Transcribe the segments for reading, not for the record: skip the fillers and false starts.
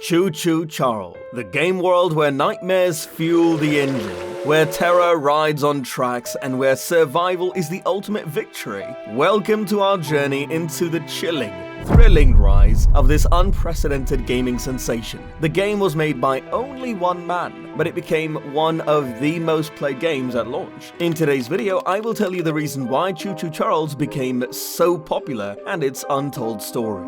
Choo Choo Charles, the game world where nightmares fuel the engine, where terror rides on tracks, and where survival is the ultimate victory. Welcome to our journey into the chilling, thrilling rise of this unprecedented gaming sensation. The game was made by only one man, but it became one of the most played games at launch. In today's video, I will tell you the reason why Choo Choo Charles became so popular and its untold story.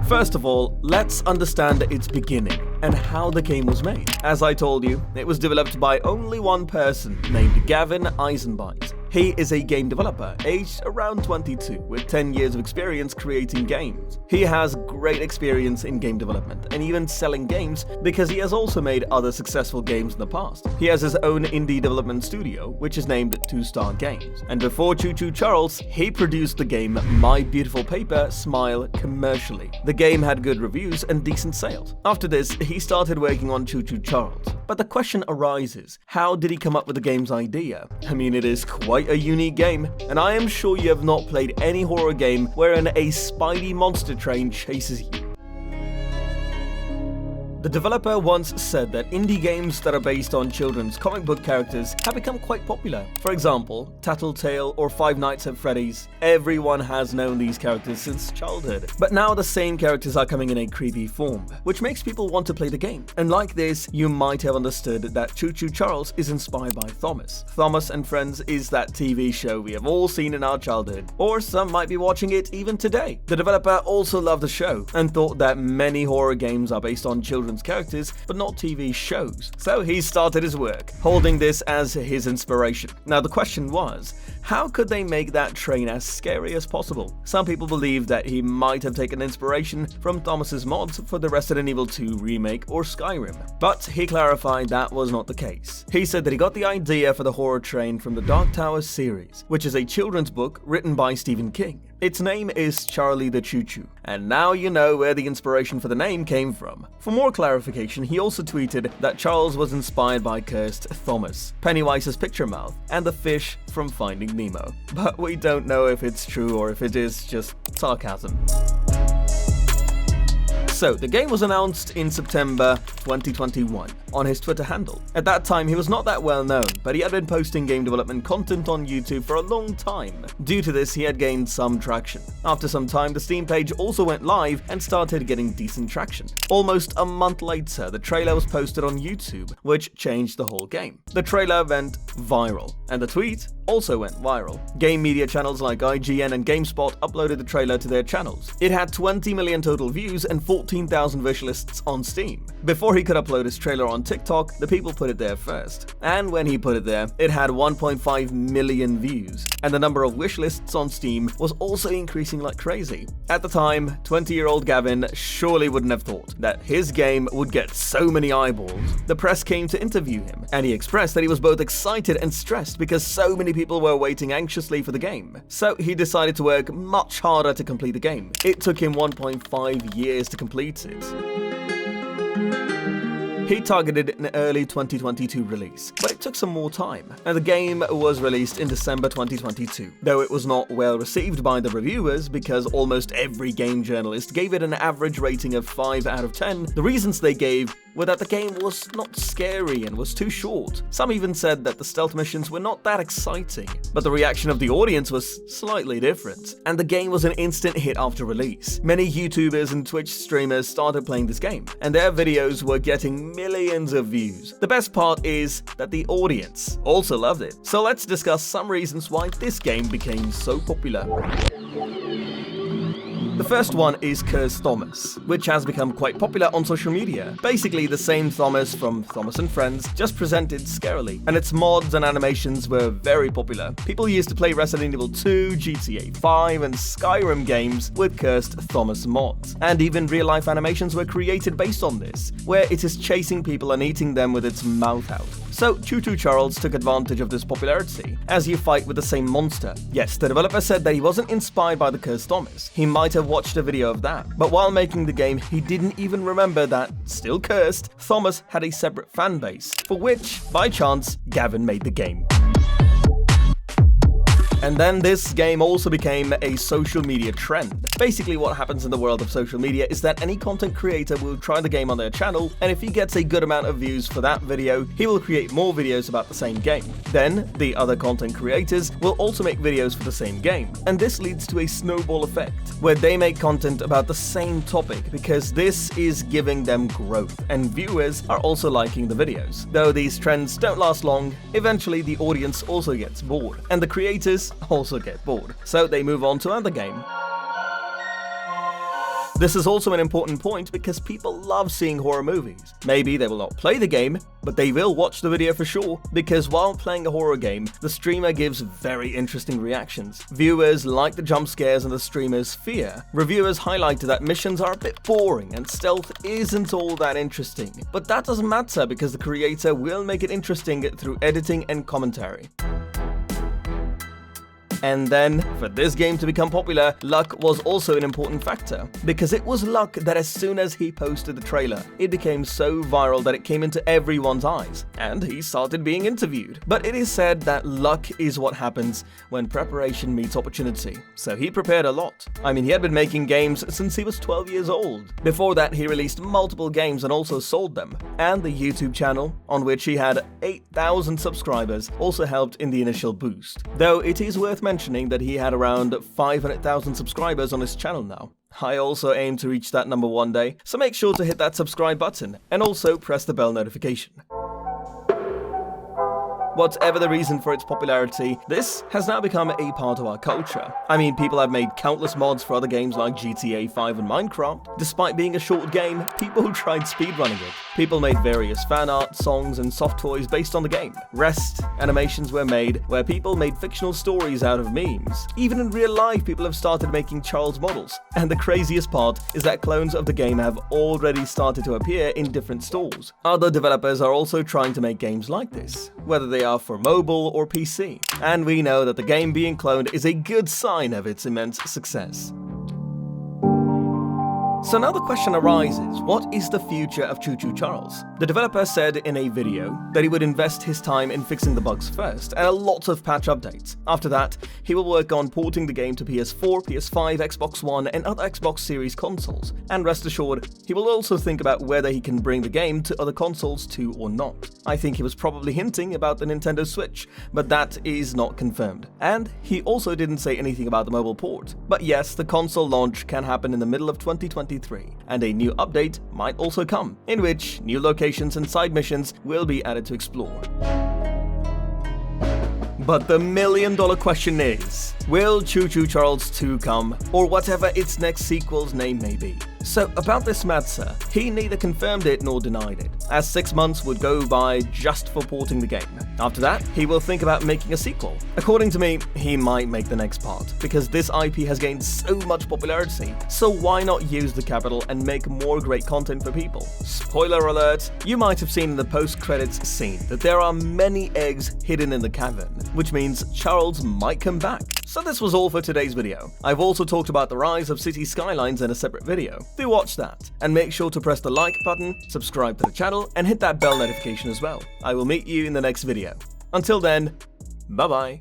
First of all, let's understand its beginning and how the game was made. As I told you, it was developed by only one person named Gavin Eisenbeit. He is a game developer, aged around 22, with 10 years of experience creating games. He has great experience in game development and even selling games because he has also made other successful games in the past. He has his own indie development studio, which is named 2-Star Games. And before Choo Choo Charles, he produced the game My Beautiful Paper Smile commercially. The game had good reviews and decent sales. After this, he started working on Choo Choo Charles. But the question arises, how did he come up with the game's idea? I mean, it is quite a unique game, and I am sure you have not played any horror game wherein a spidey monster train chases you. The developer once said that indie games that are based on children's comic book characters have become quite popular. For example, Tattletale or Five Nights at Freddy's. Everyone has known these characters since childhood. But now the same characters are coming in a creepy form, which makes people want to play the game. And like this, you might have understood that Choo Choo Charles is inspired by Thomas. Thomas and Friends is that TV show we have all seen in our childhood, or some might be watching it even today. The developer also loved the show and thought that many horror games are based on children's characters, but not TV shows. So he started his work, holding this as his inspiration. Now the question was, how could they make that train as scary as possible? Some people believe that he might have taken inspiration from Thomas's mods for the Resident Evil 2 remake or Skyrim, but he clarified that was not the case. He said that he got the idea for the horror train from the Dark Tower series, which is a children's book written by Stephen King. Its name is Charlie the Choo Choo, and now you know where the inspiration for the name came from. For more clarification, he also tweeted that Charles was inspired by cursed Thomas, Pennywise's picture mouth, and the fish from Finding Nemo. But we don't know if it's true or if it is just sarcasm. So, the game was announced in September 2021 on his Twitter handle. At that time, he was not that well known, but he had been posting game development content on YouTube for a long time. Due to this, he had gained some traction. After some time, the Steam page also went live and started getting decent traction. Almost a month later, the trailer was posted on YouTube, which changed the whole game. The trailer went viral, and the tweet also went viral. Game media channels like IGN and GameSpot uploaded the trailer to their channels. It had 20 million total views and 14,000 wishlists on Steam. Before he could upload his trailer on TikTok, the people put it there first. And when he put it there, it had 1.5 million views. And the number of wishlists on Steam was also increasing like crazy. At the time, 20-year-old Gavin surely wouldn't have thought that his game would get so many eyeballs. The press came to interview him, and he expressed that he was both excited and stressed because so many people were waiting anxiously for the game. So he decided to work much harder to complete the game. It took him 1.5 years to complete it. He targeted an early 2022 release, but it took some more time, and the game was released in December 2022. Though it was not well received by the reviewers because almost every game journalist gave it an average rating of 5 out of 10, the reasons they gave were that the game was not scary and was too short. Some even said that the stealth missions were not that exciting, but the reaction of the audience was slightly different, and the game was an instant hit after release. Many YouTubers and Twitch streamers started playing this game, and their videos were getting millions of views. The best part is that the audience also loved it. So let's discuss some reasons why this game became so popular. The first one is Cursed Thomas, which has become quite popular on social media. Basically the same Thomas from Thomas and Friends, just presented scarily, and its mods and animations were very popular. People used to play Resident Evil 2, GTA 5, and Skyrim games with Cursed Thomas mods. And even real-life animations were created based on this, where it is chasing people and eating them with its mouth out. So Choo Choo Charles took advantage of this popularity, as you fight with the same monster. Yes, the developer said that he wasn't inspired by the Cursed Thomas. He might have watched a video of that, but while making the game, he didn't even remember that, still cursed, Thomas had a separate fan base, for which, by chance, Gavin made the game. And then this game also became a social media trend. Basically, what happens in the world of social media is that any content creator will try the game on their channel, and if he gets a good amount of views for that video, he will create more videos about the same game. Then, the other content creators will also make videos for the same game, and this leads to a snowball effect, where they make content about the same topic because this is giving them growth, and viewers are also liking the videos. Though these trends don't last long, eventually the audience also gets bored, and the creators also get bored, so they move on to another game. This is also an important point because people love seeing horror movies. Maybe they will not play the game, but they will watch the video for sure, because while playing a horror game, the streamer gives very interesting reactions. Viewers like the jump scares and the streamer's fear. Reviewers highlighted that missions are a bit boring and stealth isn't all that interesting. But that doesn't matter because the creator will make it interesting through editing and commentary. And then, for this game to become popular, luck was also an important factor, because it was luck that as soon as he posted the trailer, it became so viral that it came into everyone's eyes, and he started being interviewed. But it is said that luck is what happens when preparation meets opportunity, so he prepared a lot. I mean, he had been making games since he was 12 years old. Before that, he released multiple games and also sold them, and the YouTube channel, on which he had 8,000 subscribers, also helped in the initial boost. Though it is worth mentioning that he had around 500,000 subscribers on his channel now. I also aim to reach that number one day, so make sure to hit that subscribe button and also press the bell notification. Whatever the reason for its popularity, this has now become a part of our culture. I mean, people have made countless mods for other games like GTA 5 and Minecraft. Despite being a short game, people tried speedrunning it. People made various fan art, songs, and soft toys based on the game. Rest animations were made where people made fictional stories out of memes. Even in real life, people have started making Charles models. And the craziest part is that clones of the game have already started to appear in different stores. Other developers are also trying to make games like this, whether they are for mobile or PC. And we know that the game being cloned is a good sign of its immense success. So now the question arises, what is the future of Choo Choo Charles? The developer said in a video that he would invest his time in fixing the bugs first, and a lot of patch updates. After that, he will work on porting the game to PS4, PS5, Xbox One, and other Xbox Series consoles. And rest assured, he will also think about whether he can bring the game to other consoles too or not. I think he was probably hinting about the Nintendo Switch, but that is not confirmed. And he also didn't say anything about the mobile port. But yes, the console launch can happen in the middle of 2023, and a new update might also come, in which new locations and side missions will be added to explore. But the million-dollar question is, will Choo Choo Charles 2 come, or whatever its next sequel's name may be? So about this matter, he neither confirmed it nor denied it, as 6 months would go by just for porting the game. After that, he will think about making a sequel. According to me, he might make the next part, because this IP has gained so much popularity, so why not use the capital and make more great content for people? Spoiler alert, you might have seen in the post-credits scene that there are many eggs hidden in the cavern, which means Charles might come back. So this was all for today's video. I've also talked about the rise of city skylines in a separate video. Do watch that, and make sure to press the like button, subscribe to the channel, and hit that bell notification as well. I will meet you in the next video. Until then, bye bye.